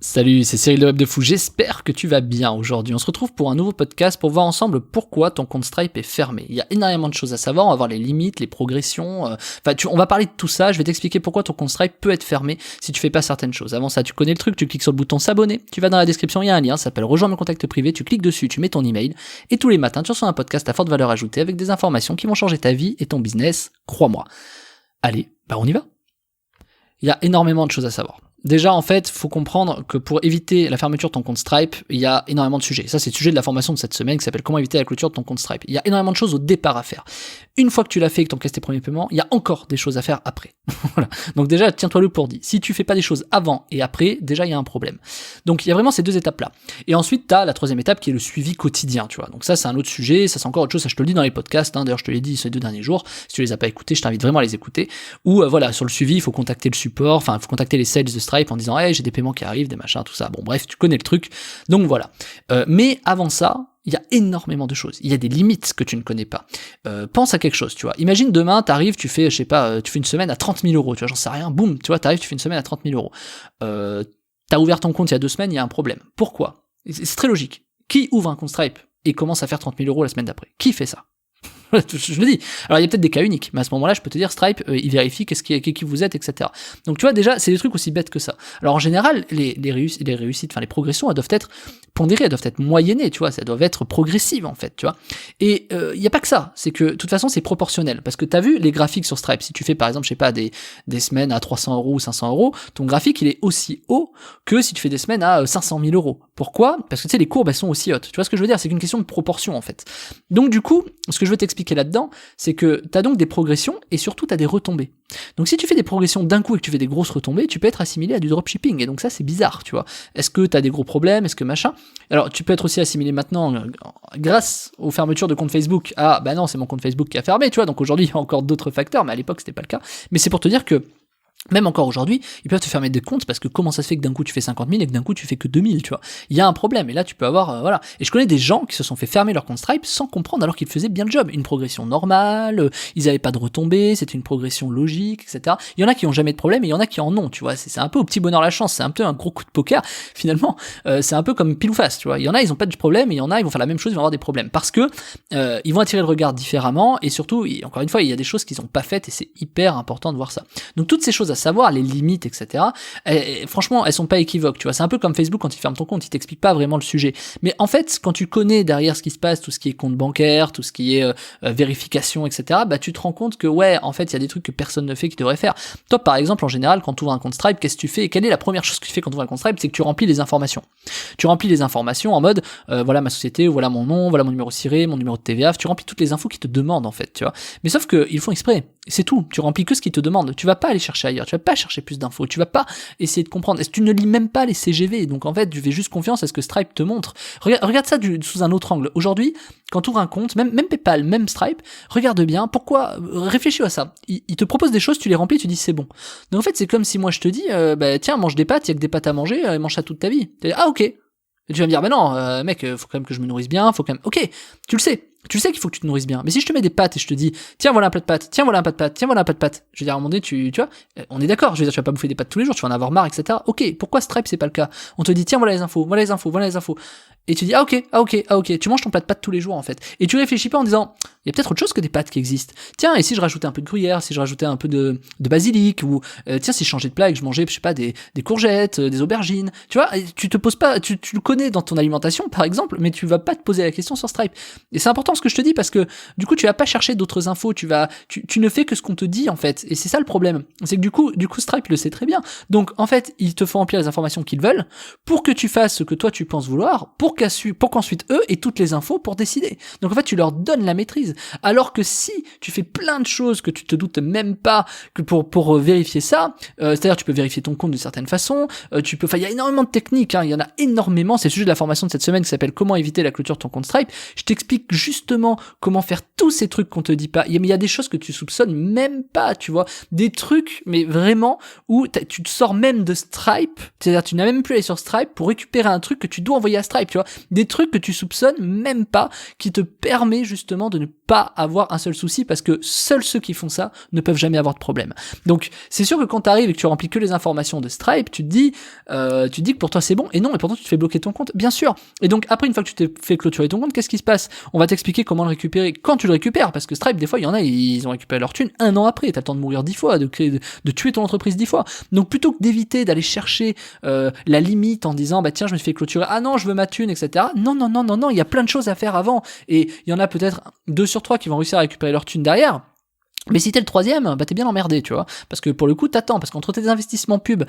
Salut, c'est Cyril de Web de Fou, j'espère que tu vas bien aujourd'hui. On se retrouve pour un nouveau podcast pour voir ensemble pourquoi ton compte Stripe est fermé. Il y a énormément de choses à savoir, on va voir les limites, les progressions, on va parler de tout ça, je vais t'expliquer pourquoi ton compte Stripe peut être fermé si tu fais pas certaines choses. Avant ça, tu connais le truc, tu cliques sur le bouton s'abonner, tu vas dans la description, il y a un lien, ça s'appelle Rejoins mes contacts privés, tu cliques dessus, tu mets ton email, et tous les matins tu reçois un podcast à forte valeur ajoutée avec des informations qui vont changer ta vie et ton business, crois-moi. Allez, on y va. Il y a énormément de choses à savoir. Déjà, en fait, faut comprendre que pour éviter la fermeture de ton compte Stripe, il y a énormément de sujets. Ça, c'est le sujet de la formation de cette semaine qui s'appelle Comment éviter la clôture de ton compte Stripe. Il y a énormément de choses au départ à faire. Une fois que tu l'as fait et que tu encaisses tes premiers paiements, il y a encore des choses à faire après. Voilà. Donc déjà, tiens-toi le pour dit. Si tu fais pas des choses avant et après, déjà, il y a un problème. Donc il y a vraiment ces deux étapes-là. Et ensuite, tu as la troisième étape qui est le suivi quotidien, tu vois. Donc ça, c'est un autre sujet. Ça, c'est encore autre chose. Ça, je te le dis dans les podcasts. D'ailleurs, je te l'ai dit ces 2 derniers jours. Si tu les as pas écoutés, je t'invite vraiment à les écouter. Ou voilà, sur le suivi, il faut contacter le support. Enfin, il faut contacter les sales de Stripe en disant, hey, j'ai des paiements qui arrivent, des machins, tout ça. Bon, bref, tu connais le truc. Donc voilà. Mais avant ça, il y a énormément de choses. Il y a des limites que tu ne connais pas. Pense à quelque chose, tu vois. Imagine demain, t'arrives, tu fais, tu fais une semaine à 30 000 euros, tu vois, j'en sais rien, boum, tu vois, t'arrives, tu fais une semaine à 30 000 euros. T'as ouvert ton compte il y a 2 semaines, il y a un problème. Pourquoi ? C'est très logique. Qui ouvre un compte Stripe et commence à faire 30 000 euros la semaine d'après ? Qui fait ça ? Je le dis. Alors il y a peut-être des cas uniques, mais à ce moment-là, je peux te dire Stripe, il vérifie qui vous êtes, etc. Donc tu vois déjà, c'est des trucs aussi bêtes que ça. Alors en général, les réussites, enfin les progressions, elles doivent être pondérées, elles doivent être moyennées, tu vois, ça doivent être progressives en fait, tu vois. Et il y a pas que ça, c'est que de toute façon c'est proportionnel, parce que t'as vu les graphiques sur Stripe, si tu fais par exemple, je sais pas, des semaines à 300 euros ou 500 euros, ton graphique il est aussi haut que si tu fais des semaines à 500 000 euros. Pourquoi ? Parce que tu sais, les courbes elles sont aussi hautes. Tu vois ce que je veux dire ? C'est qu'une question de proportion en fait. Donc du coup, ce que je veux t'expliquer là-dedans, c'est que tu as donc des progressions et surtout tu as des retombées. Donc si tu fais des progressions d'un coup et que tu fais des grosses retombées, tu peux être assimilé à du dropshipping, et donc ça c'est bizarre, tu vois. Est-ce que tu as des gros problèmes ? Est-ce que machin ? Alors tu peux être aussi assimilé maintenant, grâce aux fermetures de compte Facebook, ah bah non, c'est mon compte Facebook qui a fermé, tu vois, donc aujourd'hui il y a encore d'autres facteurs, mais à l'époque c'était pas le cas. Mais c'est pour te dire que même encore aujourd'hui, ils peuvent te fermer des comptes parce que comment ça se fait que d'un coup tu fais 50 000 et que d'un coup tu fais que 2 000, tu vois. Il y a un problème, et là tu peux avoir, voilà. Et je connais des gens qui se sont fait fermer leur compte Stripe sans comprendre alors qu'ils faisaient bien le job. Une progression normale, ils avaient pas de retombées, c'était une progression logique, etc. Il y en a qui ont jamais de problème et il y en a qui en ont, tu vois. C'est un peu au petit bonheur la chance, c'est un peu un gros coup de poker, finalement. C'est un peu comme pile ou face, tu vois. Il y en a, ils ont pas de problème, et il y en a, ils vont faire la même chose, ils vont avoir des problèmes. Parce que, ils vont attirer le regard différemment, et surtout, encore une fois, il y a des choses qu'ils ont pas faites, et c'est hyper important de voir ça. Donc toutes ces choses à savoir, les limites, etc. Franchement, elles sont pas équivoques, tu vois. C'est un peu comme Facebook quand il ferme ton compte, il t'explique pas vraiment le sujet. Mais en fait, quand tu connais derrière ce qui se passe, tout ce qui est compte bancaire, tout ce qui est vérification, etc., bah tu te rends compte que ouais, en fait, il y a des trucs que personne ne fait qui devrait faire. Toi, par exemple, en général, quand tu ouvres un compte Stripe, qu'est-ce que tu fais ? Et quelle est la première chose que tu fais quand tu ouvres un compte Stripe ? C'est que tu remplis les informations. Tu remplis les informations en mode voilà ma société, voilà mon nom, voilà mon numéro ciré, mon numéro de TVA. Tu remplis toutes les infos qu'ils te demandent en fait, tu vois. Mais sauf que ils font exprès. C'est tout. Tu remplis que ce qu'ils te demandent. Tu vas pas aller chercher ailleurs. Tu vas pas chercher plus d'infos. Tu vas pas essayer de comprendre. Tu ne lis même pas les CGV. Donc en fait, tu fais juste confiance à ce que Stripe te montre. Regarde ça sous un autre angle. Aujourd'hui, quand tu ouvres un compte, même PayPal, même Stripe, regarde bien. Pourquoi ? Réfléchis à ça. Ils te proposent des choses, tu les remplis, tu dis c'est bon. Donc en fait, c'est comme si moi je te dis, tiens, mange des pâtes. Il y a que des pâtes à manger. Mange ça toute ta vie. Ah ok. Et tu vas me dire, non, mec, faut quand même que je me nourrisse bien. Faut quand même. Ok, tu le sais. Tu sais qu'il faut que tu te nourrisses bien. Mais si je te mets des pâtes et je te dis, tiens, voilà un plat de pâtes, tiens, voilà un plat de pâtes, tiens, voilà un plat de pâtes, je veux dire, à un moment donné, tu vois, on est d'accord, je veux dire, tu vas pas bouffer des pâtes tous les jours, tu vas en avoir marre, etc. Ok, pourquoi Stripe, c'est pas le cas ? On te dit, tiens, voilà les infos, voilà les infos, voilà les infos. Et tu dis, ah ok, tu manges ton plat de pâtes tous les jours, en fait. Et tu réfléchis pas en disant, il y a peut-être autre chose que des pâtes qui existent. Tiens, et si je rajoutais un peu de gruyère, si je rajoutais un peu de basilic, ou, tiens, si je changeais de plat et que je mangeais, je sais pas, des courgettes, des aubergines, tu vois, tu te poses pas, tu le connais dans ton alimentation, par exemple, mais tu vas pas te poser la question sur Stripe. Et c'est important ce que je te dis parce que, du coup, tu vas pas chercher d'autres infos, tu ne fais que ce qu'on te dit, en fait. Et c'est ça le problème. C'est que du coup, Stripe le sait très bien. Donc, en fait, il te faut remplir les informations qu'ils veulent pour que tu fasses ce que toi tu penses vouloir, pour qu'ensuite eux aient toutes les infos pour décider. Donc, en fait, tu leur donnes la maîtrise. Alors que si tu fais plein de choses que tu te doutes même pas que pour vérifier ça, c'est-à-dire tu peux vérifier ton compte de certaines façons, il y a énormément de techniques, hein, il y en a énormément. C'est le sujet de la formation de cette semaine qui s'appelle Comment éviter la clôture de ton compte Stripe. Je t'explique justement comment faire tous ces trucs qu'on te dit pas. Il y a des choses que tu soupçonnes même pas, tu vois. Des trucs, mais vraiment, où tu te sors même de Stripe, c'est-à-dire tu n'as même plus à aller sur Stripe pour récupérer un truc que tu dois envoyer à Stripe, tu vois. Des trucs que tu soupçonnes même pas, qui te permet justement de ne pas avoir un seul souci parce que seuls ceux qui font ça ne peuvent jamais avoir de problème. Donc c'est sûr que quand t'arrives et que tu remplis que les informations de Stripe, tu te dis que pour toi c'est bon, et non, et pourtant tu te fais bloquer ton compte, bien sûr. Et donc après, une fois que tu t'es fait clôturer ton compte, qu'est-ce qui se passe? On va t'expliquer comment le récupérer quand tu le récupères, parce que Stripe, des fois il y en a, ils ont récupéré leur thune 1 an après, t'as le temps de mourir 10 fois, de tuer ton entreprise 10 fois. Donc plutôt que d'éviter d'aller chercher la limite en disant bah tiens je me suis fait clôturer, ah non je veux ma thune, etc. Non, il y a plein de choses à faire avant, et il y en a peut-être 2 sur 3 qui vont réussir à récupérer leur thune derrière. Mais si t'es le troisième, bah t'es bien emmerdé, tu vois, parce que pour le coup t'attends, parce qu'entre tes investissements pub,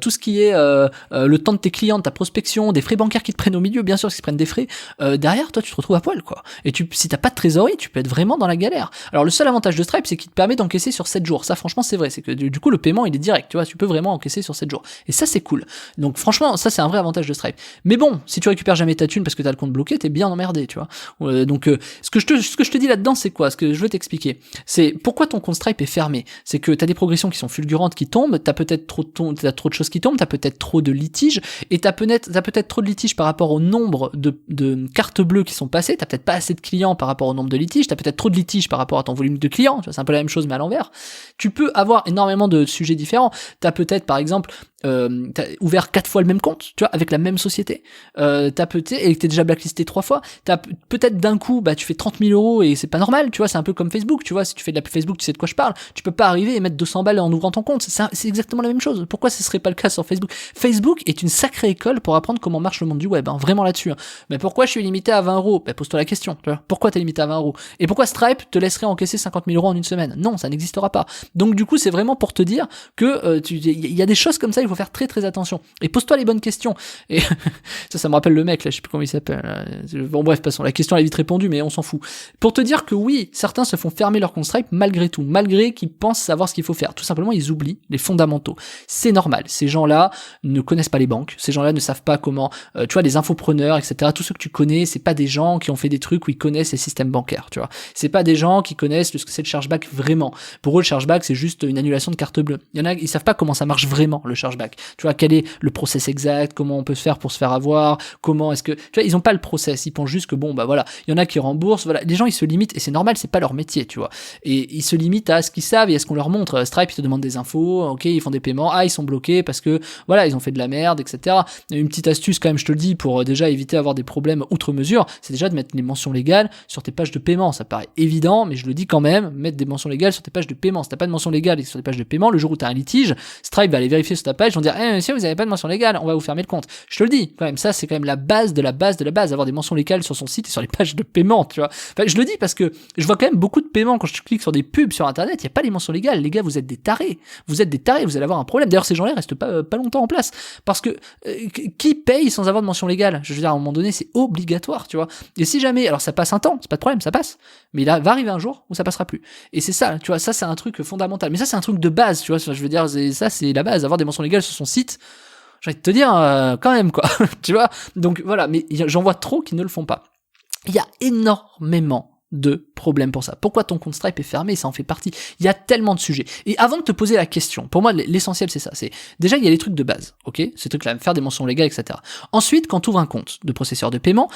tout ce qui est le temps de tes clients, ta prospection, des frais bancaires qui te prennent au milieu, bien sûr, qui te prennent des frais, derrière toi tu te retrouves à poil, quoi. Et si t'as pas de trésorerie, tu peux être vraiment dans la galère. Alors le seul avantage de Stripe, c'est qu'il te permet d'encaisser sur 7 jours. Ça franchement c'est vrai, c'est que du coup le paiement il est direct, tu vois, tu peux vraiment encaisser sur 7 jours. Et ça c'est cool. Donc franchement ça c'est un vrai avantage de Stripe. Mais bon, si tu récupères jamais ta thune parce que t'as le compte bloqué, t'es bien emmerdé, tu vois. Donc ce que je te dis là-dedans, c'est quoi? Ce que je veux t'expliquer, c'est pourquoi ton compte Stripe est fermé. C'est que t'as des progressions qui sont fulgurantes qui tombent, t'as peut-être trop de choses qui tombent, t'as peut-être trop de litiges, et t'as peut-être trop de litiges par rapport au nombre de cartes bleues qui sont passées, t'as peut-être pas assez de clients par rapport au nombre de litiges, t'as peut-être trop de litiges par rapport à ton volume de clients, tu vois, c'est un peu la même chose mais à l'envers. Tu peux avoir énormément de sujets différents. T'as peut-être par exemple t'as ouvert 4 fois le même compte, tu vois, avec la même société, et que t'es déjà blacklisté 3 fois, t'as peut-être d'un coup, bah tu fais 30 000 euros et c'est pas normal, tu vois, c'est un peu comme Facebook, tu vois, si tu fais de la pub Facebook, tu sais de quoi je parle, tu peux pas arriver et mettre 200 balles en ouvrant ton compte, c'est exactement la même chose. Pourquoi ce serait pas le cas sur Facebook? Facebook est une sacrée école pour apprendre comment marche le monde du web, hein, vraiment là-dessus. Hein. Mais pourquoi je suis limité à 20 euros? Bah pose-toi la question, tu vois, pourquoi t'es limité à 20 euros? Et pourquoi Stripe te laisserait encaisser 50 000 euros en une semaine? Non, ça n'existera pas. Donc du coup, c'est vraiment pour te dire que il y a des choses comme ça, il faut faire très très attention. Et pose-toi les bonnes questions. Et ça me rappelle le mec là, je sais plus comment il s'appelle. Bon bref, passons. La question elle est vite répondue, mais on s'en fout. Pour te dire que oui, certains se font fermer leur compte Stripe malgré tout, malgré qu'ils pensent savoir ce qu'il faut faire. Tout simplement, ils oublient les fondamentaux. C'est normal. Ces gens-là ne connaissent pas les banques. Ces gens-là ne savent pas comment. Tu vois, les infopreneurs, etc. Tous ceux que tu connais, c'est pas des gens qui ont fait des trucs où ils connaissent les systèmes bancaires. Tu vois, c'est pas des gens qui connaissent ce que c'est le chargeback vraiment. Pour eux, le chargeback c'est juste une annulation de carte bleue. Il y en a, ils savent pas comment ça marche vraiment le chargeback. Tu vois, quel est le process exact, comment on peut se faire pour se faire avoir, comment est-ce que, tu vois, ils ont pas le process, ils pensent juste que bon, bah voilà, il y en a qui remboursent, voilà, les gens ils se limitent, et c'est normal, c'est pas leur métier, tu vois, et ils se limitent à ce qu'ils savent et à ce qu'on leur montre. Stripe, ils te demandent des infos, ok, ils font des paiements, ah, ils sont bloqués parce que, voilà, ils ont fait de la merde, etc. Une petite astuce quand même, je te le dis, pour déjà éviter d'avoir des problèmes outre mesure, c'est déjà de mettre les mentions légales sur tes pages de paiement. Ça paraît évident, mais je le dis quand même, mettre des mentions légales sur tes pages de paiement. Si t'as pas de mention légale sur tes pages de paiement, le jour où t'as un litige, Stripe va aller vérifier sur ta page, ils vont dire, monsieur, vous avez pas de mention légale, on va vous fermer le compte. Je te le dis, quand même, ça c'est quand même la base de la base de la base, avoir des mentions légales sur son site et sur les pages de paiement, tu vois. Enfin, je le dis parce que je vois quand même beaucoup de paiements quand je clique sur des pubs sur internet, il y a pas les mentions légales. Les gars, vous êtes des tarés. Vous êtes des tarés, vous allez avoir un problème. D'ailleurs, ces gens-là restent pas longtemps en place parce que qui paye sans avoir de mention légale? Je veux dire, à un moment donné, c'est obligatoire, tu vois. Et si jamais, alors ça passe un temps, c'est pas de problème, ça passe. Mais là, va arriver un jour où ça passera plus. Et c'est ça, tu vois, ça c'est un truc fondamental. Mais ça c'est un truc de base, tu vois. Je veux dire, ça c'est la base, avoir des mentions légales sur son site. J'ai envie de te dire, quand même, quoi. Tu vois? Donc voilà, mais j'en vois trop qui ne le font pas. Il y a énormément de problèmes pour ça. Pourquoi ton compte Stripe est fermé? Ça en fait partie. Il y a tellement de sujets. Et avant de te poser la question, pour moi, l'essentiel, c'est ça. C'est déjà, il y a les trucs de base, ok? Ces trucs-là, faire des mentions légales, etc. Ensuite, quand tu ouvres un compte de processeur de paiement,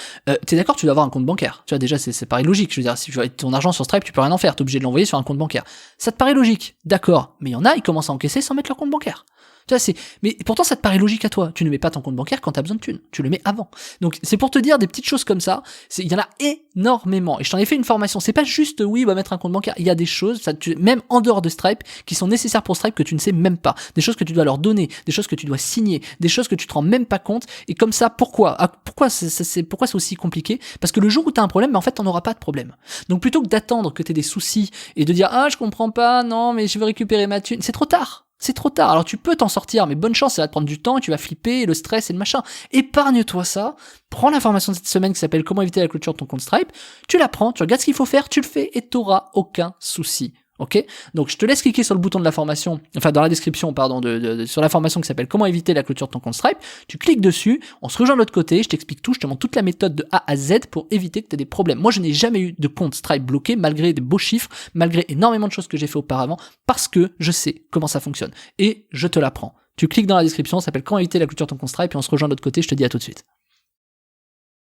t'es d'accord, tu dois avoir un compte bancaire. Tu vois, déjà, c'est pareil logique. Je veux dire, si tu veux ton argent sur Stripe, tu peux rien en faire. T'es obligé de l'envoyer sur un compte bancaire. Ça te paraît logique? D'accord. Mais il y en a, ils commencent à encaisser sans mettre leur compte bancaire. Tu vois, mais pourtant ça te paraît logique à toi. Tu ne mets pas ton compte bancaire quand t'as besoin de thunes. Tu le mets avant. Donc c'est pour te dire des petites choses comme ça. Il y en a énormément. Et je t'en ai fait une formation. C'est pas juste oui, bah mettre un compte bancaire. Il y a des choses, même en dehors de Stripe, qui sont nécessaires pour Stripe que tu ne sais même pas. Des choses que tu dois leur donner, des choses que tu dois signer, des choses que tu te rends même pas compte. Et comme ça, pourquoi c'est aussi compliqué? Parce que le jour où t'as un problème, en fait t'en auras pas de problème. Donc plutôt que d'attendre que t'aies des soucis et de dire ah je comprends pas, non mais je veux récupérer ma thune, c'est trop tard. C'est trop tard. Alors tu peux t'en sortir, mais bonne chance, ça va te prendre du temps, et tu vas flipper, le stress et le machin. Épargne-toi ça. Prends l'information de cette semaine qui s'appelle comment éviter la clôture de ton compte Stripe. Tu la prends, tu regardes ce qu'il faut faire, tu le fais et t'auras aucun souci. Ok? Donc je te laisse cliquer sur le bouton de la formation, enfin dans la description, pardon, sur la formation qui s'appelle comment éviter la clôture de ton compte Stripe. Tu cliques dessus, on se rejoint de l'autre côté, je t'explique tout, je te montre toute la méthode de A à Z pour éviter que tu aies des problèmes. Moi je n'ai jamais eu de compte Stripe bloqué malgré des beaux chiffres, malgré énormément de choses que j'ai fait auparavant, parce que je sais comment ça fonctionne. Et je te l'apprends. Tu cliques dans la description, ça s'appelle comment éviter la clôture de ton compte Stripe et on se rejoint de l'autre côté, je te dis à tout de suite.